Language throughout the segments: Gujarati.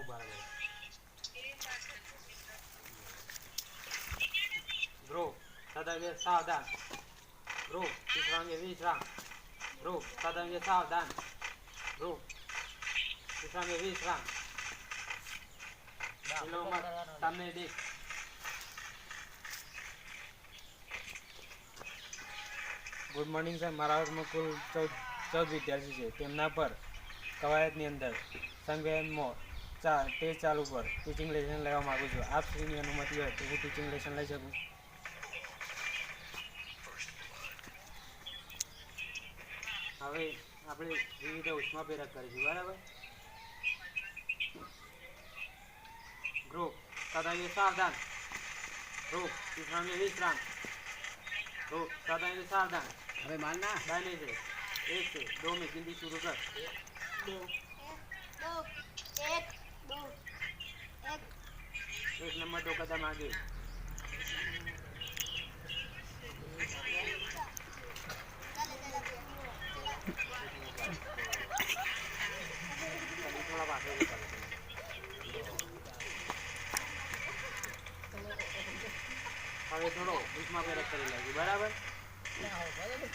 બરાબર ग्रुप सदैव सावधान ग्रुप विश्राम विश्राम ग्रुप सदैव सावधान ग्रुप विश्राम विश्राम सामने देख ગુડ મોર્નિંગ સર મારા વર્ગમાં કુલ 14 વિદ્યાર્થી છે તેમના પર કવાયતની અંદર સંજ્ઞાનમાં તે ચાલુ પર ટીચિંગ લેસન લેવા માગું છું આપ શ્રીની અનુમતિ હોય તો હું ટીચિંગ લેસન લઈ શકું હવે આપણે વિવિધ ઉષ્મા પ્રેરક કરીશું બરાબર ગ્રુપ સદાય સાવધાન ગ્રુપ વિશ્રામ વિશ્રામ ग्रुप सदैव सावधान अबे मानना दाने से 1 से 2 में गिनती शुरू कर 2 1 2 1 नंबर 2 कदम आगे थोड़ा बात હવે થોડો ઉષ્મા પ્રેરક કરી લાગી બરાબર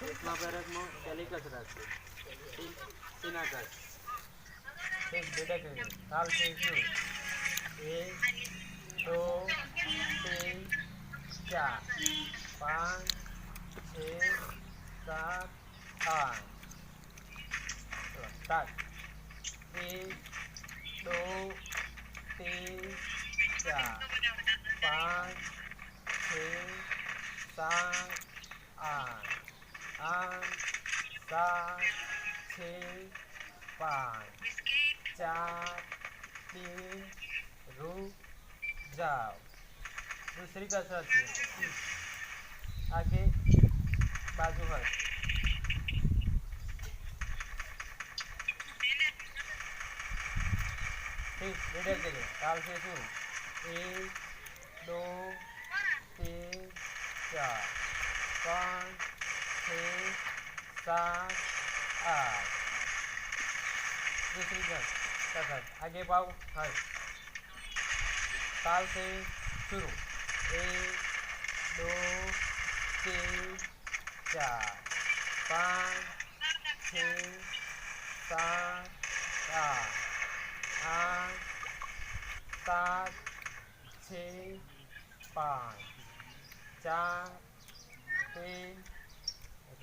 ઉષ્મા પ્રેરકમાં પહેલી કસરત છે સીના કસ એક બેટા કે હાલ છે શું 1 2 3 4 5 6 7 8 સ્ટાર્ટ 1 2 3 4 5 6 7 8 8 7 6 5 4 3 रुक जाओ दूसरी कसरत है आगे बाजू है ठीक लीडर के लिए काल से शुरू 1 2 3 4 5 6 7 8 दूसरी कसरत आगे पाओ है ताल से शुरू 1 2 3 4 5 6 7 8 8 7 6 5 4 3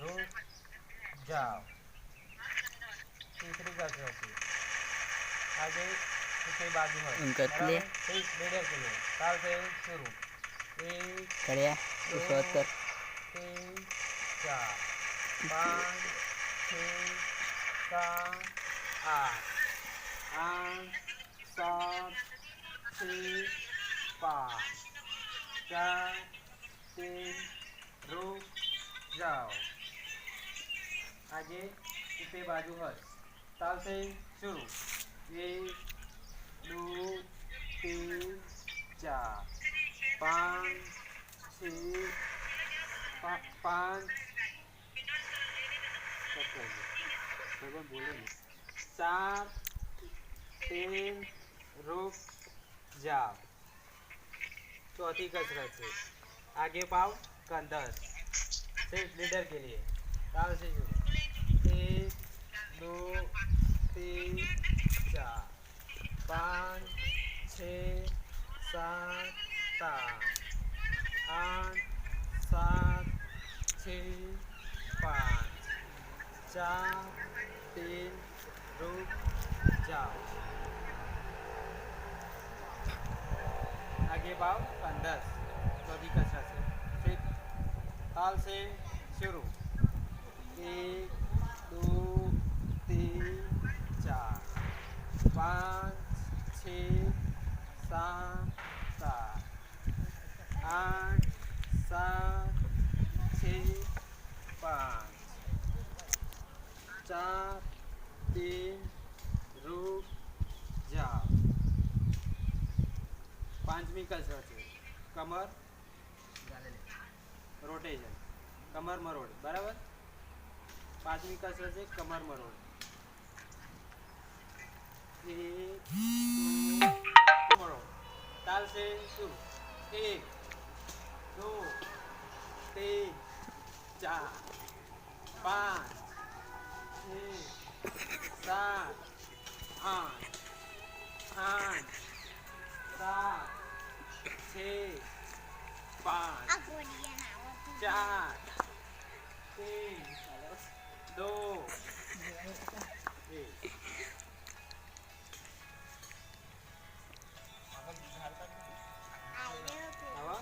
रुक जाओ तीसरी कसरत है आगे उसके बाजू है ठीक लीडर के लिए ताल से शुरू 1 2 3 4 5 6 7 8 8 7 6 5 4 3 रुक जाओ आगे इसे बाजू है ताल से शुरू 1 2 3 4 5 6 5 4 3 रुक जाओ चौथी कसरत है आगे पाओ कंधर सिर्फ लीडर के लिए ताल से शुरू 1 2 3 4 5 6 7 8 7 6 5 4 3 रुक जाओ आगे पाओ कंधर चौथी कसरत है सिर्फ ताल से शुरू 1 2 3 4 5 6 7 8 7 6 5 4 3 रुक जाओ पांचवी कसरत है कमर रोटेशन कमर मरोड़ बराबर पांचवी कसरत है कमर मरोड़ 1 2 से शुरू 1 2 3 4 5 6 7 8 8 7 6 5 4 3 2 1 હવે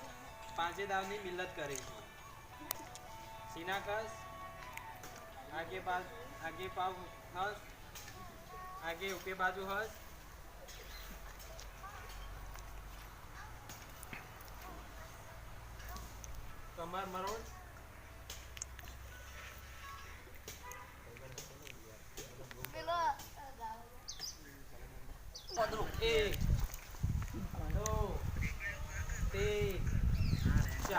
પાંચે દાવની મિલ્લત કરીશું सीनाकस आगे पाव हस आगे ऊपे बाजू हस कमर मरोड़ एक 2 3 4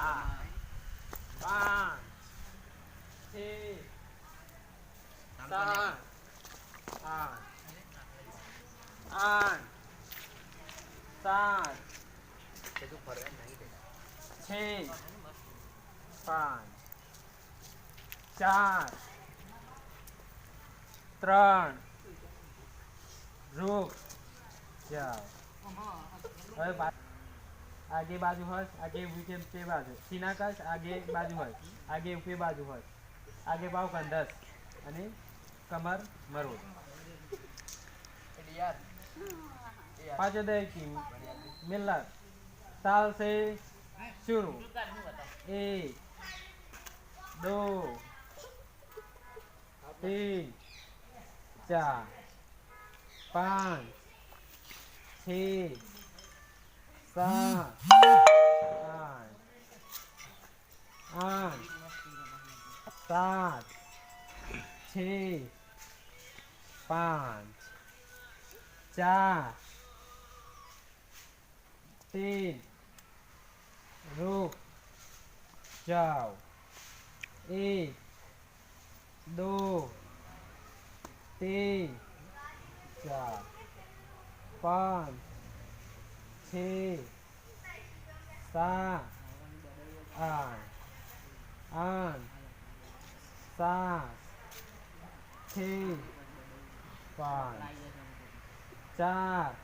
5 6 7 8 8 7 6 5 4 3 रुक जाओ आगे बाजू हस आगे ऊपे पे बाजू सीनाकस आगे बाजू हस आगे ऊपे बाजू हस आगे पाव कंधस અને કમર મરોડ पाँच दे की मिलत ताल से शुरू 1 2 3 4 5 6 7 8 7 6 5 4 3 रुक जाओ 1 2 3 4 5 6 7 8 8 7 6 5 4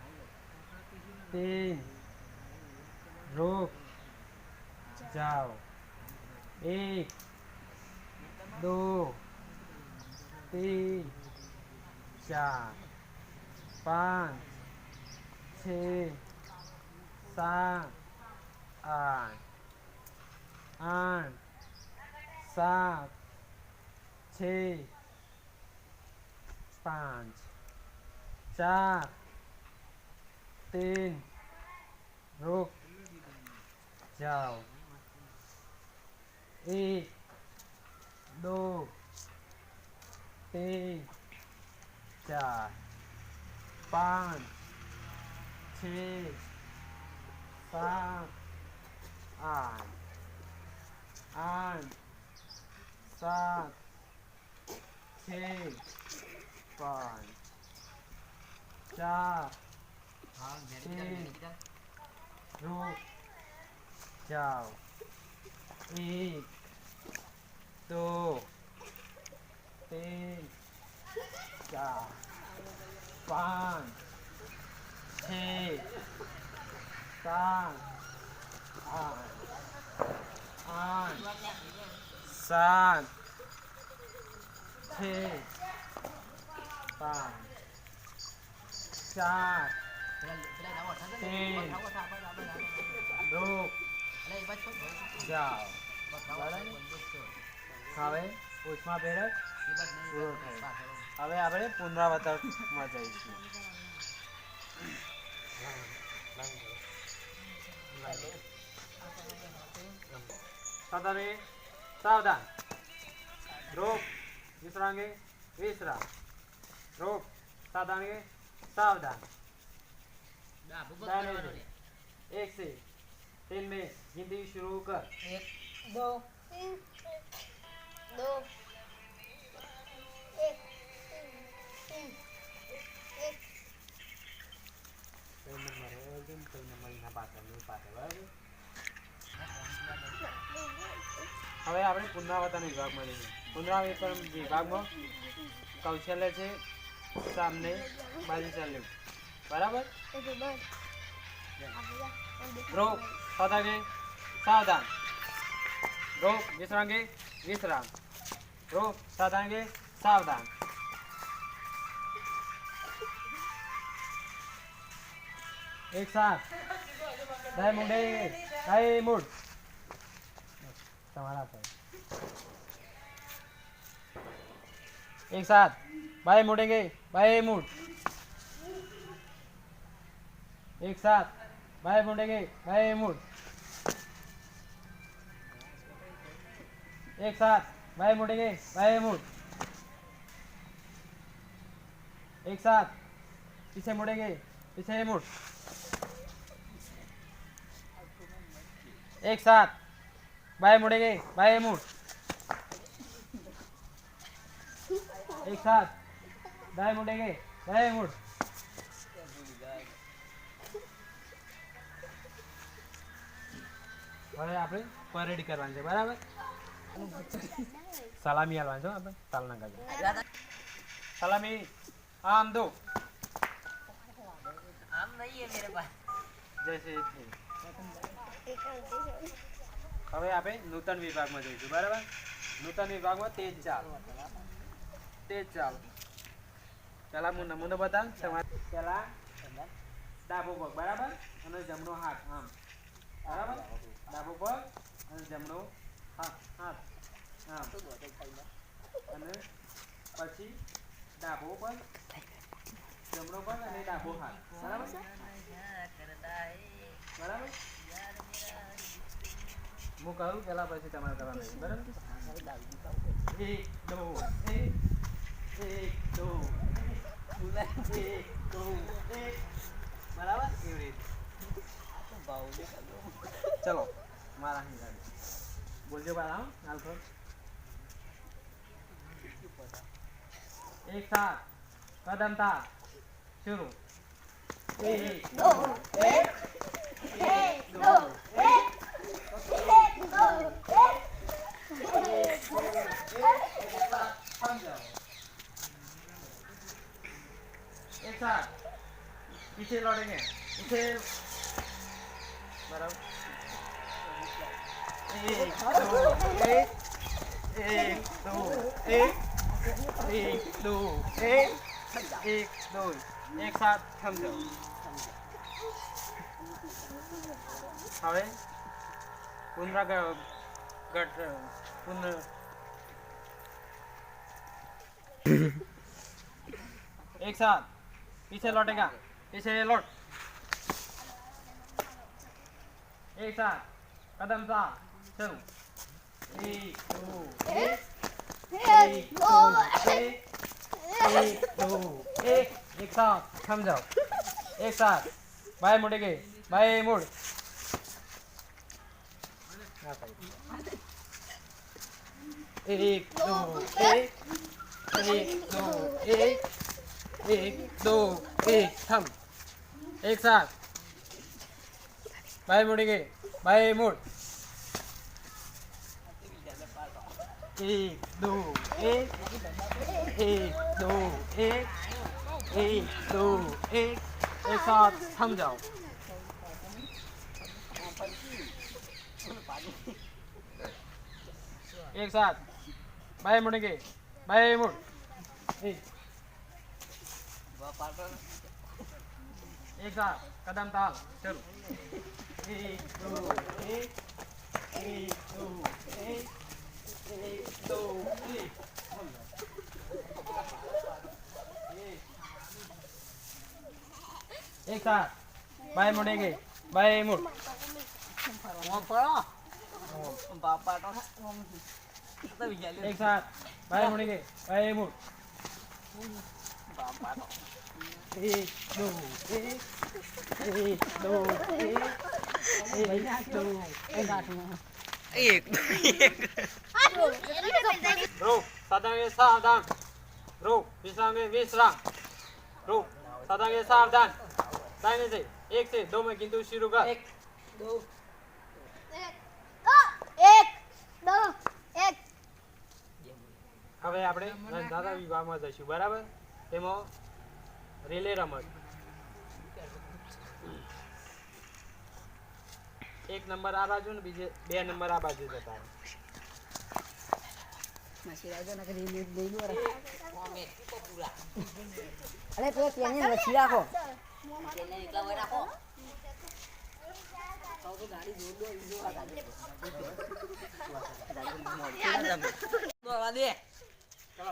3 रुक जाओ 1 2 3 4 5 6 7 8 8 7 6 5 4 3 रुक जाओ 1 2 3 4 5 6 7 8 8 7 6 5 4 3 रुक जाओ 1 2 3 4 5 6 7 8 8 7 6 5 4 3 रुक જાઓ હવે ઉષ્મા પ્રેરક પૂરો થયો હવે આપણે પુનરાવર્તનમાં જઈશું સાવધાને સાવધાન રોક વિશ્રાંગે વિશ્રામ रोक सावधान के सावधान 1 से 3 में गिनती शुरू कर 1 2 3 2 1 3 1 नंबर है दिन नंबर પાછળની પાછળ બરાબર. હવે આપણે પુનરાવર્તન વિભાગમાં જઈએ. પુનરાવર્તન વિભાગમાં કૌશલ્ય છે સામને બાજુ ચાલ્યું બરાબર. રોક સાદાંગે સાવધાન. રોક વિશ્રાંગે વિશ્રામ. રોક સાદાંગે સાવધાન. एक साथ दाएं मुड़े दाएं मुड़ तुम्हारा पर एक साथ बाएं मुड़ेंगे बाएं मुड़. एक साथ बाएं मुड़ेंगे बाएं मुड़. एक साथ बाएं मुड़ेंगे बाएं मुड़. एक साथ पीछे मुड़ेंगे पीछे मुड़. एक साथ बाएं मुड़ेंगे बाएं मुड़. एक साथ दाएं मुड़ेंगे दाएं मुड़. હવે આપણે પરેડ કરવાની છે બરાબર. સલામી હાલવાની છે આપણે તાલના ગાજે. સલામી આમ દો आम नहीं है मेरे पास. જैसे હવે આપણે નૂતન વિભાગમાં જઈશું બરાબર. નૂતન વિભાગમાં તેજ ચાલ. તેજ ચાલ પહેલા હું નમૂનો બતાવ. પહેલા ડાબો પગ બરાબર અને જમણો હાથ આમ બરાબર. ડાબો પગ અને જમણો હાથ આમ અને પછી ડાબો પગ જમણો પગ અને ડાબો હાથ બરાબર. બરાબર હું કહું પેલા પછી તમારે કરવાનું બરાબર. એક દો એક દો એક દો એક બરાબર એવી રીતે. ચલો મારા બોલજો બાળા આલ્ફો. एक साथ कदम था शुरू. एक दो एक दो एक साथ पीछे लौटेंगे पीछे बराबर. एक दो एक दो एक दो एक साथ थम जाओ. હવે एक साथ पीछे लौटेगा पीछे लौट. एक साथ कदम सा चलो. एक दो एक साथ थम जाओ. एक साथ बाएं मुड़ेंगे बाएं मुड़. एक दो एक थम. एक साथ बाएं मुड़ेंगे बाएं मुड़. एक दो एक साथ थम जाओ. एक साथ बाएं मुड़ेंगे बाएं मुड़. एक साथ कदम ताल चलो. एक दो एक एक साथ बाएं मुड़ेंगे बाएं मुड़. बापा तो एक साथ बाएं मुड़ेंगे बाएं मुड़. बापा तो एक दो एक रोक सादांगे सावधान. रोक विश्रांगे विश्राम. रोक सादांगे सावधान. दाहिने से एक से 2 में गिनती शुरू कर 1 2 એક દો એક હવે આપણે રંધાતા વિભાગમાં જઈશું બરાબર તેમાં રિલે રમત 1 નંબર આ બાજુ ને બીજે 2 નંબર આ બાજુ જતા રહે. મસી રાજો ન કરી લઈ લો રે મોમે પૂરા અરે તો કેને વસી રાખો તેને એકલા હોય રાખો તો ગાડી જોર દો ઈજો આ ગાડી દોવા દે ચલો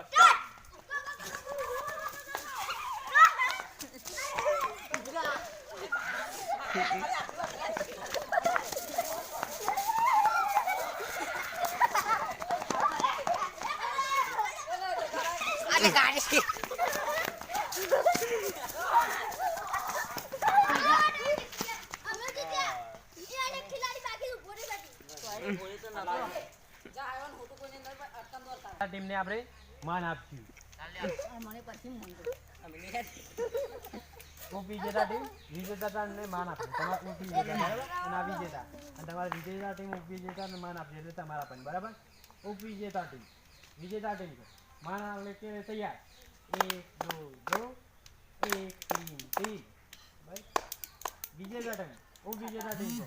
આને ગાડી અમે જીત્યા યાને ખિલાડી બાકી ઉભો રે બાકી બોલે તો ના જા આવ્યો હોતો કોઈને અંદર અટકામ દોરતા આ ટીમને આપણે માન આપશું મને પછી મન અમે નહીં ઓપી જેતા ટીમ વિજેતા ટીમને માન આપશે તમારે ઓપી જેતા બરાબર અને આ વિજેતા અને તમારે વિજેતા ટીમ ઓપી જેતાને માન આપશે એટલે તમારા પણ બરાબર ઓપી જેતા ટીમ વિજેતા ટીમ को माना लेके तैयार 1 2 2 1 3 3 भाई विजेता टीम वो विजेता टीम को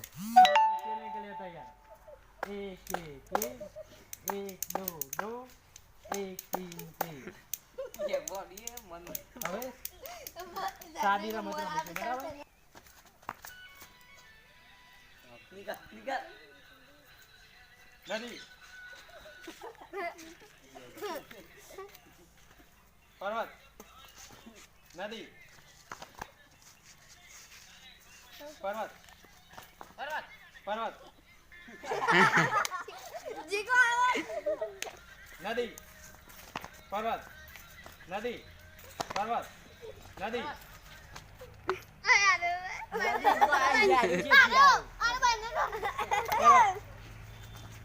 खेलने के लिए तैयार 1 1 1 2 2 1 3 3 ये બોડી મન હવે સાદી રમત રમીશું બરાબર નિકાલ નિકાલ નદી पर्वत नदी पर्वत બરાબર पर्वत જીકો नदी पर्वत नदी पर्वत नदी पर्वत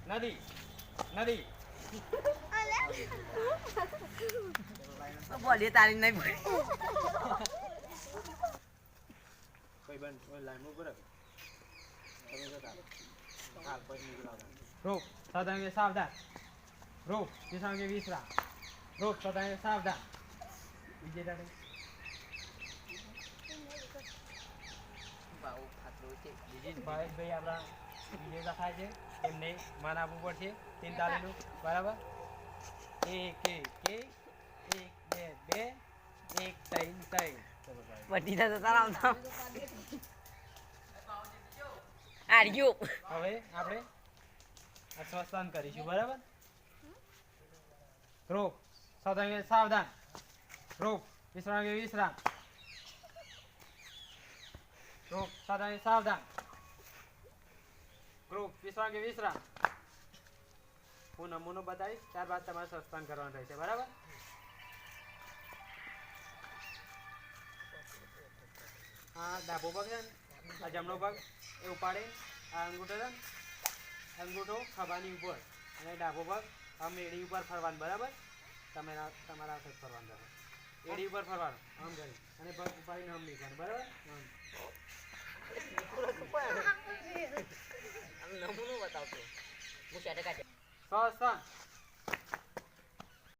नदी नदी બોલી તારી નહીં બોલી कोई बन कोई लाइन में ऊपर हां कोई नहीं गिरा रोक सावधान सावधान रोक दिशा के विश्राम रोक सावधान सावधान विजेता टीम બાઉ ખાતરો છે ભાઈ ભાઈ આપણા વિજેતા થાય છે તેમને માન આપવું પડશે 3 તાળીનું બરાબર 1 1 1 1 2 2 1 3 3 ચલો ભાઈ બધી તો તારા આમ આર્યો હવે આપણે આ સ્વસ્થાન કરીશું બરાબર રોક સાવધાન સાવધાન રોક વિશ્રામ કે વિશ્રામ રોક સાવધાન સાવધાન રોક વિશ્રામ કે વિશ્રામ હું નમૂનો બતાવીશ ત્યારબાદ તમારે સ્વસ્થાન કરવાનું રહેશે બરાબર આ ડાબો પગ છે ને આ જમણો પગ એ ઉપાડે આ અંગૂઠો છે ને અંગૂઠો ખભાની ઉપર અને ડાબો પગ આ મેળી ઉપર ફરવાનું બરાબર તમારા હાથે જ ફરવાનું બરાબર એડી ઉપર ફરવાનું આમ કરી અને પગ ઉપાડીને આમ નીકળવાનું બરાબર નમૂનો બતાવતો હું 100% સ્વસ્થાન